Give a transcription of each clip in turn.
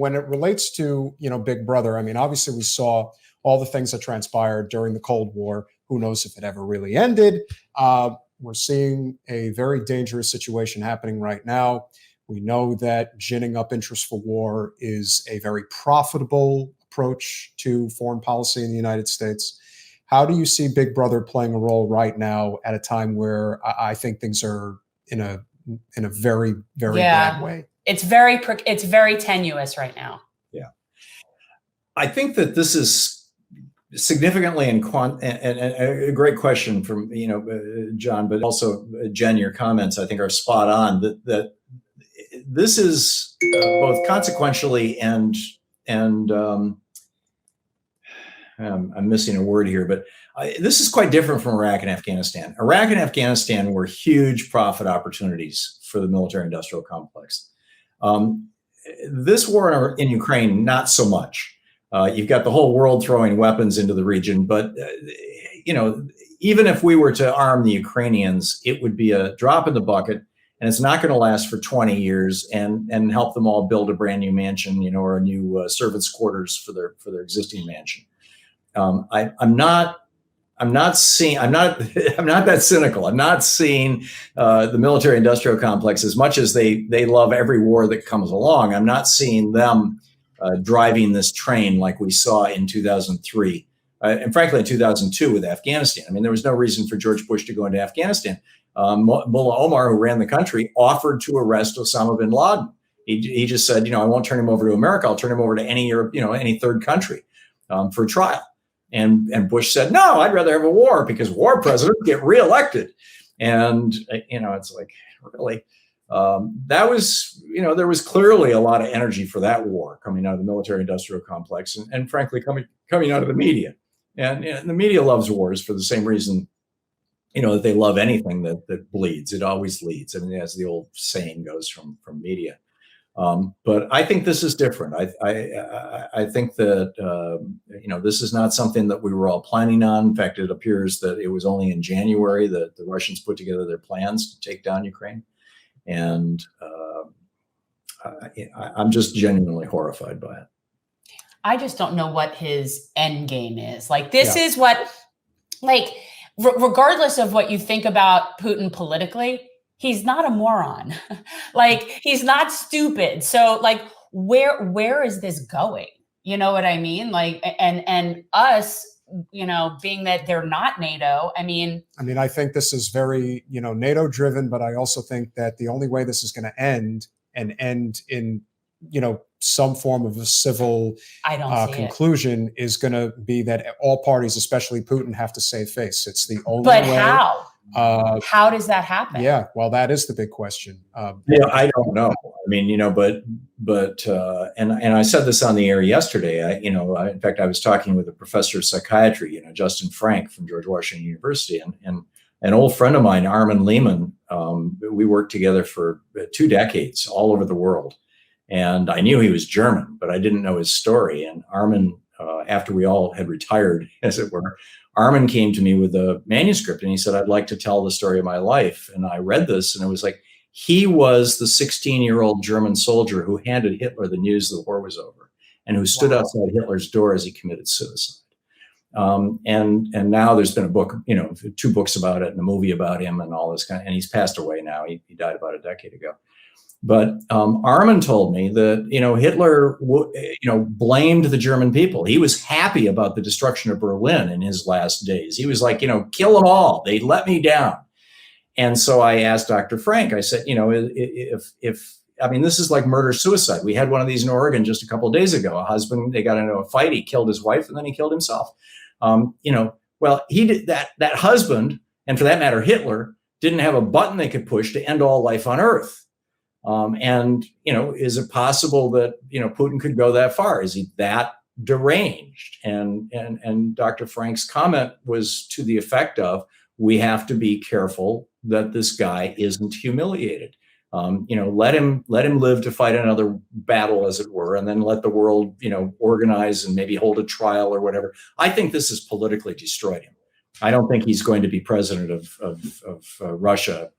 when it relates to, Big Brother, I mean, obviously we saw all the things that transpired during the Cold War. Who knows if it ever really ended? We're seeing a very dangerous situation happening right now. We know that ginning up interest for war is a very profitable approach to foreign policy in the United States. How do you see Big Brother playing a role right now at a time where I think things are in a very, very bad way? It's very tenuous right now. Yeah. I think that this is significantly and a great question from, John, but also Jen, your comments I think are spot on that this is both consequentially and I'm missing a word here, but this is quite different from Iraq and Afghanistan. Iraq and Afghanistan were huge profit opportunities for the military-industrial complex. This war in Ukraine, not so much. You've got the whole world throwing weapons into the region, but even if we were to arm the Ukrainians, it would be a drop in the bucket, and it's not going to last for 20 years and help them all build a brand new mansion, or a new servants' quarters for their existing mansion. I'm not that cynical. I'm not seeing the military-industrial complex, as much as they love every war that comes along. I'm not seeing them driving this train like we saw in 2003. And frankly, in 2002 with Afghanistan. I mean, there was no reason for George Bush to go into Afghanistan. Mullah Omar, who ran the country, offered to arrest Osama bin Laden. He just said, I won't turn him over to America. I'll turn him over to any third country for trial. And Bush said, no, I'd rather have a war, because war presidents get reelected. And, it's like, really? That was, there was clearly a lot of energy for that war coming out of the military-industrial complex, and frankly, coming out of the media. And the media loves wars for the same reason, that they love anything that bleeds. It always leads. I mean, as the old saying goes from media. But I think this is different. I think that, this is not something that we were all planning on. In fact, it appears that it was only in January that the Russians put together their plans to take down Ukraine. And I'm just genuinely horrified by it. I just don't know what his end game is. Like, this is what, regardless of what you think about Putin politically, he's not a moron. He's not stupid. So where is this going? You know what I mean? And us, being that they're not NATO, I mean, I think this is very, NATO driven, but I also think that the only way this is going to end in, some form of a civil conclusion is going to be that all parties, especially Putin, have to save face. It's the only way. But how? How does that happen? Yeah, well, that is the big question. I don't know. I mean, but I said this on the air yesterday. In fact, I was talking with a professor of psychiatry, Justin Frank from George Washington University, and an old friend of mine, Armin Lehman. We worked together for 2 decades all over the world, and I knew he was German, but I didn't know his story. And Armin, after we all had retired, as it were, Armin came to me with a manuscript, and he said, I'd like to tell the story of my life. And I read this, and it was like, he was the 16-year-old German soldier who handed Hitler the news the war was over, and who stood outside Hitler's door as he committed suicide. And now there's been a book, 2 books about it and a movie about him and all this and he's passed away now. He died about a decade ago. But Armin told me that, Hitler, blamed the German people. He was happy about the destruction of Berlin in his last days. He was like, kill them all. They let me down. And so I asked Dr. Frank, I said, this is like murder-suicide. We had one of these in Oregon just a couple of days ago. A husband, they got into a fight. He killed his wife, and then he killed himself. Well, he did that husband, and for that matter, Hitler, didn't have a button they could push to end all life on Earth. Is it possible that, Putin could go that far? Is he that deranged? And Dr. Frank's comment was to the effect of, we have to be careful that this guy isn't humiliated. Let him live to fight another battle, as it were, and then let the world, organize and maybe hold a trial or whatever. I think this has politically destroyed him. I don't think he's going to be president of Russia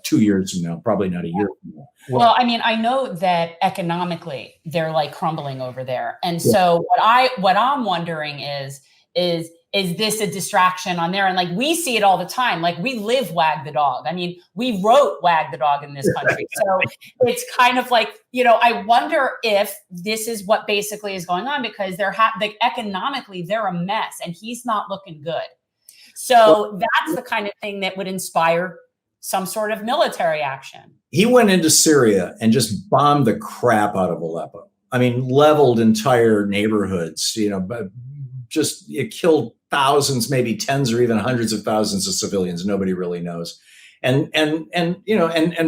2 years from now, probably not a year from now. Well, I mean, I know that economically they're like crumbling over there. And so what I'm wondering is this a distraction on there? And like, we see it all the time. Like, we live Wag the Dog. I mean, we wrote Wag the Dog in this country. So it's kind of like, I wonder if this is what basically is going on, because like, economically they're a mess and he's not looking good. So that's the kind of thing that would inspire some sort of military action. He went into Syria and just bombed the crap out of Aleppo. I mean, leveled entire neighborhoods, just it killed thousands, maybe tens or even hundreds of thousands of civilians. Nobody really knows. And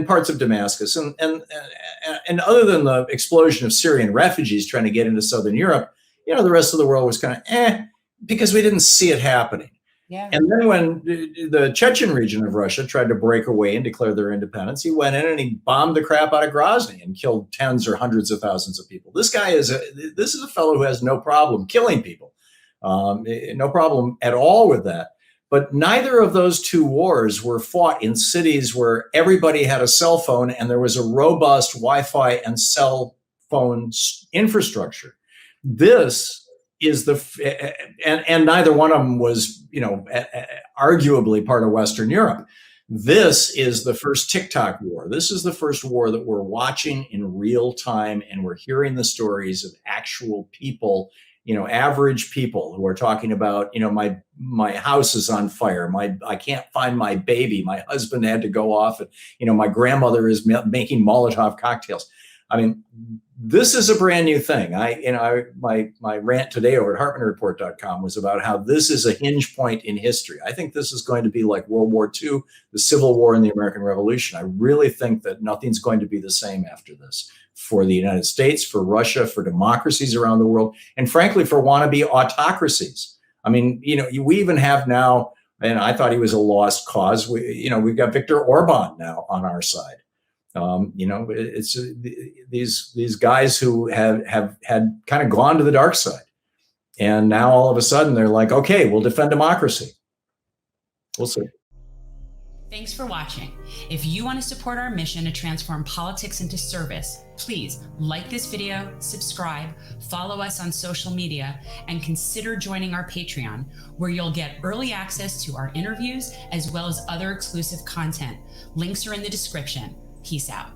parts of Damascus. And other than the explosion of Syrian refugees trying to get into Southern Europe, the rest of the world was kind of because we didn't see it happening. Yeah. And then when the Chechen region of Russia tried to break away and declare their independence, he went in and he bombed the crap out of Grozny and killed tens or hundreds of thousands of people. This is a fellow who has no problem killing people, no problem at all with that. But neither of those two wars were fought in cities where everybody had a cell phone and there was a robust Wi-Fi and cell phone infrastructure. This is and neither one of them was, arguably part of Western Europe. This is the first TikTok war. This is the first war that we're watching in real time, and we're hearing the stories of actual people, average people who are talking about, my house is on fire. I can't find my baby. My husband had to go off, and, my grandmother is making Molotov cocktails. I mean, this is a brand new thing. My rant today over at HartmannReport.com was about how this is a hinge point in history. I think this is going to be like World War II, the Civil War, and the American Revolution. I really think that nothing's going to be the same after this for the United States, for Russia, for democracies around the world, and frankly, for wannabe autocracies. I mean, we even have now, and I thought he was a lost cause. We've got Viktor Orban now on our side. It's these guys who have had kind of gone to the dark side, and now all of a sudden they're like, okay, we'll defend democracy. We'll see. Thanks for watching. If you want to support our mission to transform politics into service, please like this video, subscribe, follow us on social media, and consider joining our Patreon, where you'll get early access to our interviews as well as other exclusive content. Links are in the description. Peace out.